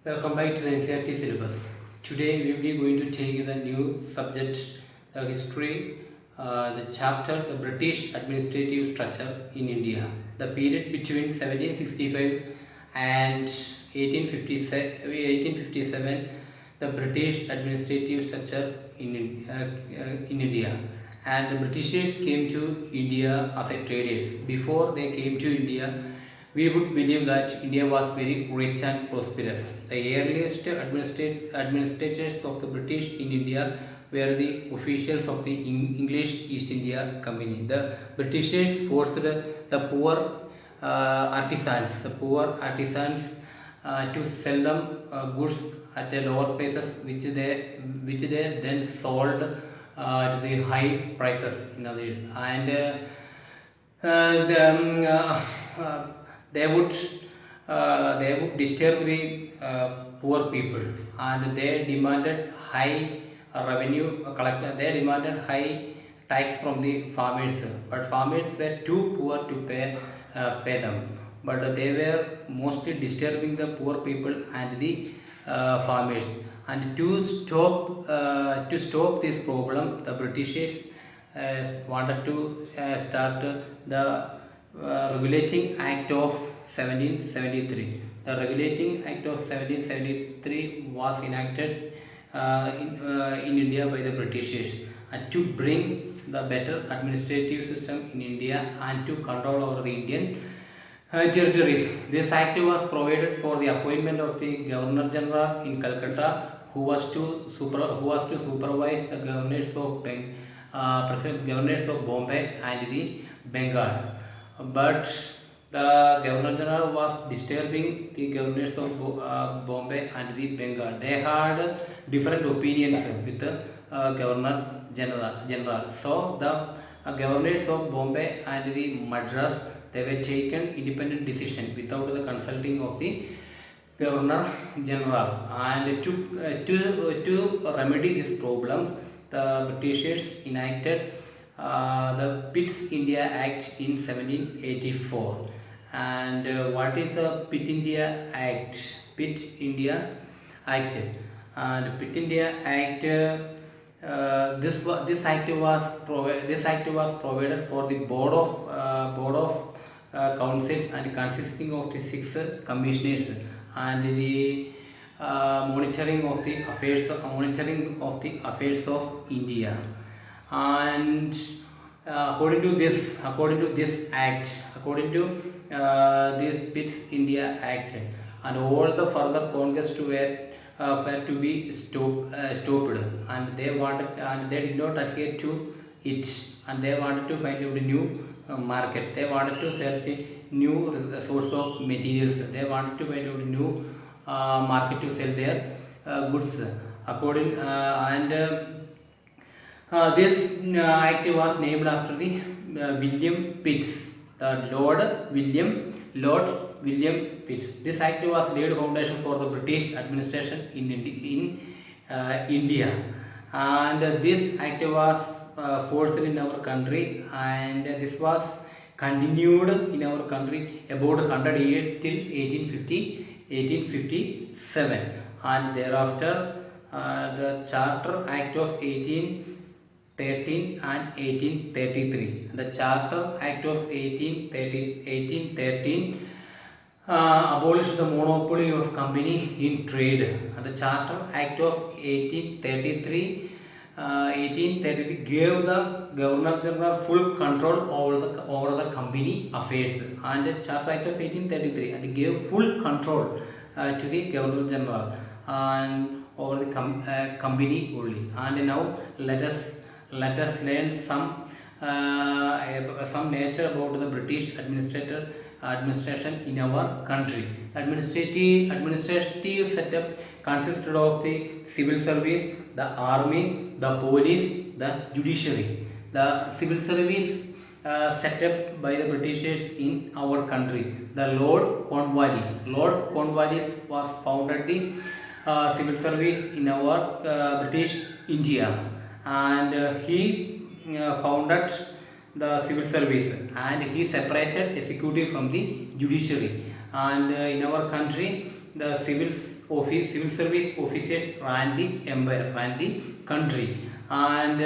Welcome back to the NCERT syllabus. Today we will be going to take the new subject, history, the chapter, the British administrative structure in India. The period between 1765 and 1857, the British administrative structure in India. And the Britishers came to India as a traders. Before they came to India, we would believe that India was very rich and prosperous. The earliest administrators of the British in India were the officials of the English East India Company. The Britishers forced the poor artisans to sell them goods at a lower prices, which they then sold to the high prices in others, and they would disturb the poor people, and they demanded high revenue collector. They demanded high tax from the farmers, but farmers were too poor to pay them. But they were mostly disturbing the poor people and the farmers. And to stop this problem, the Britishers wanted to start the Regulating Act of 1773. The Regulating Act of 1773 was enacted in India by the Britishers, and to bring the better administrative system in India and to control over the Indian territories. This act was provided for the appointment of the Governor General in Calcutta, who was to supervise the governors of governors of Bombay and the Bengal. But the Governor General was disturbing the governors of Bombay and the Bengal. They had different opinions with the Governor General. So the governors of Bombay and the Madras, they were taken independent decision without the consulting of the Governor General. And to remedy these problems, the Britishers enacted the Pitt's India Act in 1784. And what is the Pitt India Act? Pitt India Act. And Pitt India Act. This act was provided for the board of councils, and consisting of the 6 commissioners, and the monitoring of the affairs of India. And according to this Pitt's India Act, and all the further conquests were to be stopped, and they did not adhere to it, and they wanted to find out a new market. They wanted to search a new source of materials. They wanted to find out a new market to sell their goods. This act was named after the William Pitts, Lord William Pitts. This act was laid foundation for the British administration in India, and this act was forced in our country, and this was continued in our country about 100 years till 1857, and thereafter the Charter Act of 1813 and 1833. The Charter Act of 1813 abolished the monopoly of company in trade. And the Charter Act of 1833 gave the Governor General full control over the company affairs. And the Charter Act of 1833 and gave full control to the Governor General and over the company only. And now let us learn some nature about the British administration in our country. Administrative setup consisted of the civil service, the army, the police, the judiciary. The civil service set up by the Britishers in our country. The Lord Cornwallis was founded the civil service in our British India, and he founded the civil service, and he separated executive from the judiciary. And in our country, the civil civil service officers ran the empire, ran the country, and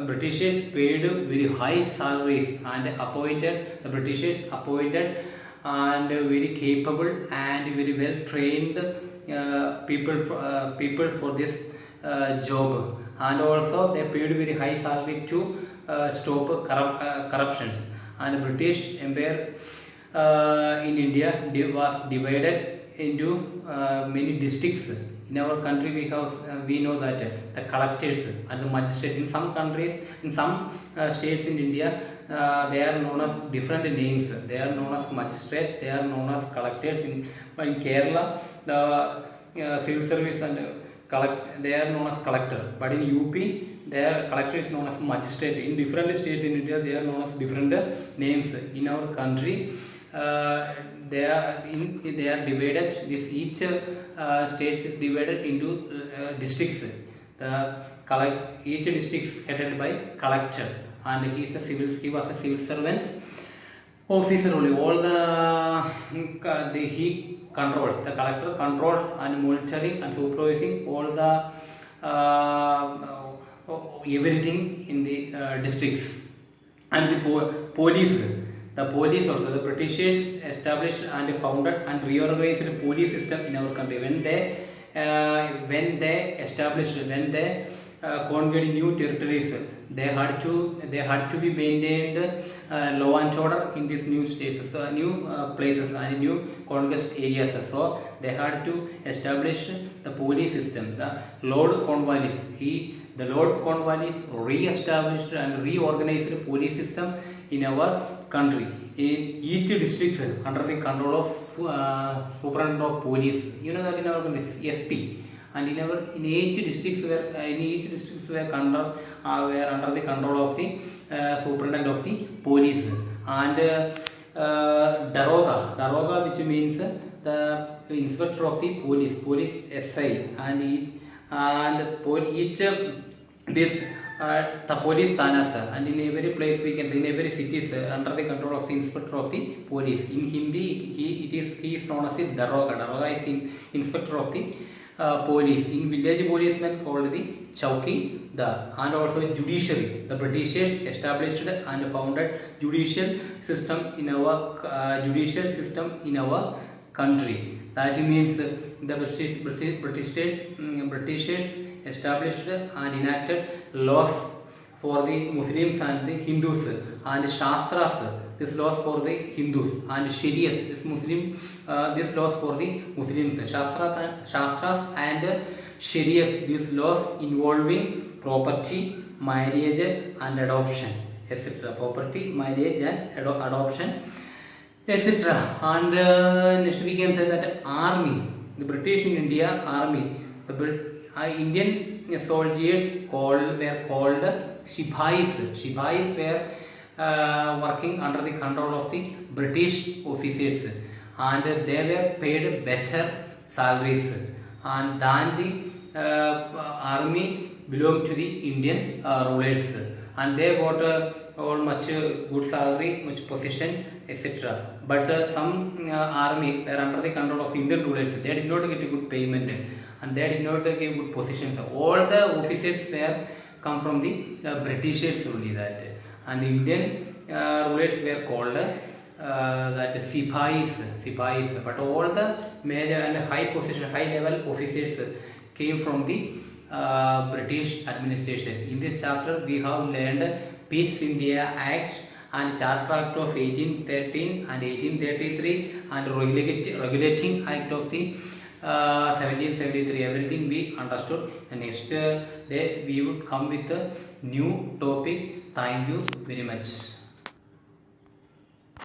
Britishers paid very high salaries and appointed, the Britishers appointed and very capable and very well trained people for this job, and also they paid very high salary to stop corruptions. And British Empire in India was divided into many districts. In our country we know that the collectors and the magistrates. In some countries, in some states in India, they are known as different names. They are known as magistrate, they are known as collectors. In Kerala, the civil service and they are known as collector. But in UP, their collector is known as magistrate. In different states in India, they are known as different names. In our country, they are divided. Each state is divided into districts. Each district is headed by collector, and he was a civil servant officer only. All he controls, the collector controls and monitoring and supervising all the everything in the districts. And the police. The police also, the Britishers established and founded and reorganized the police system in our country. When they conquered new territories, they had to be maintained law and order in these new states, new places and new conquest areas. So they had to establish the police system. The Lord Cornwallis re-established and reorganized the police system in our country. In each district under the control of Superintendent of Police. You know that in our country SP. And in each districts were under the control of the Superintendent of the Police. And Daroga, which means the Inspector of the Police SI, and each the police thanas, and in every place we can see, in every cities under the control of the Inspector of the Police. In Hindi, he is known as the Daroga. Daroga is the Inspector of the Police. In village policemen called the Chowkidar. And also judiciary. The Britishers established and founded judicial system in our country. That means the Britishers established and enacted laws for the Muslims and the Hindus, and Shastras, this laws for the Hindus, and Sharias, this laws for the Muslims. Shastras and Sharia, these laws involving property, marriage and adoption, etc. Property, marriage and adoption, etc. And next we can say that army, the British in India army, the Indian soldiers were called Sipahis. Sipahis were working under the control of the British officers, and they were paid better salaries, and than the army belonged to the Indian rulers, and they got much good salary, much position, etc. But some army were under the control of the Indian rulers. They did not get a good payment, and they did not get good positions. All the officers were come from the Britishers only, that, and the Indian rulers were called that Sipahis. But all the major and high position, high level officers came from the British administration. In this chapter we have learned Peace India Act and Charter Act of 1813 and 1833 and Regulating Act of the 1773. Everything we understood. The next day we would come with a new topic. Thank you very much.